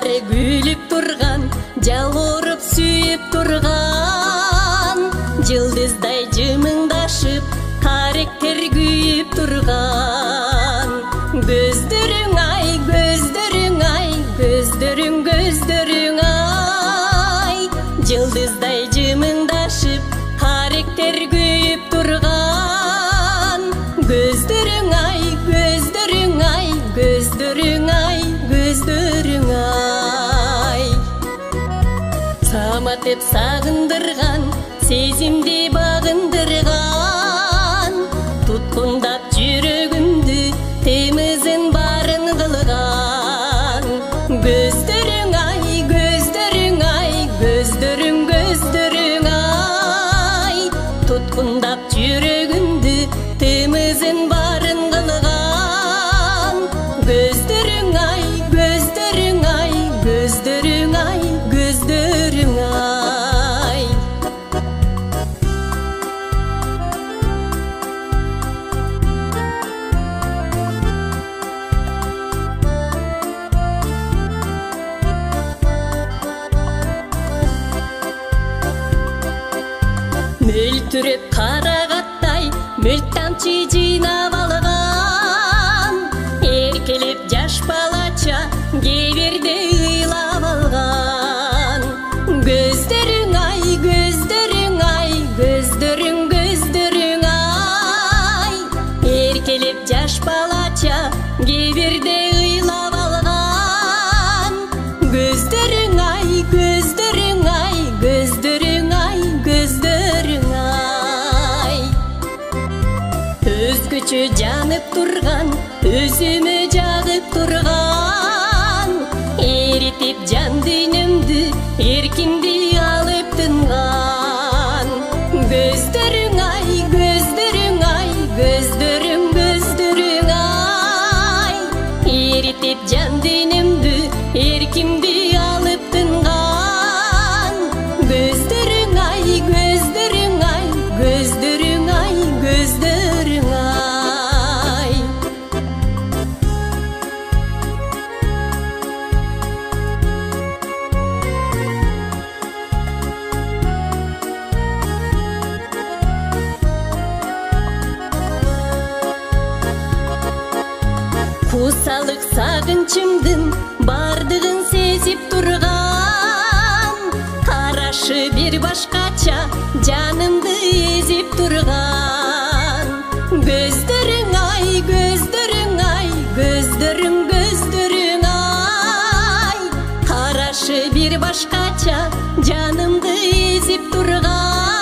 баары күлүп турган, жалбырап сүйүп турган, жылдыздай жымыңдашып, каректер күйүп турган. Көздөрүң ай, көздөрүң ай, көздөрүң, көздөрүң ай, жылдыздай жымыңдашып, каректер күйүп турган. Көздөрүң ай, көздөрүң ай, көздөрүң ай, көздөрүң ай. Саматып сагындырган, сезимди багындырган, туткундап жүрөгүмдү, темизин барын кылган. Көздөрүң ай, көздөрүң ай, көздөрүң, көздөрүң ай, туткундап жүрөгүмдү, темизин барын кылган. Көздөрүң ай, көздөрүң ай, көздөрүң ай, көздөрүң ай. Мөлтүрөп карагаттай, мөлт тамчы жыйнап алган, эркелеп жаш балача, кеберде ыйлап алган. Көздөрүң ай, көздөрүң ай, көздөрүң, көздөрүң ай, эркелеп жаш балача, кеберде ыйлап алган. Көздөрүң ай, көздөрүң ай, көздөрүң ай, көздөрүң ай. Өзгөчө жанып турган, өзүмө жагып турган, эритип жан дүйнөмдү, эркимди алып тынган. Көздөрүң ай, көздөрүң ай, көздөрүң, көздөрүң ай, эритип жан дүйнөмдү, эркимди алып тынган. Көздөрүң ай, көздөрүң ай, көздөрүң ай, көздөрүң ай. Кусалык сагынчымдын бардыгын сезип турган, карашы бир башкача, жанымды эзип турган. Көздөрүң ай, көздөрүң ай, көздөрүң, көздөрүң ай, карашы бир башкача, жанымды эзип турган.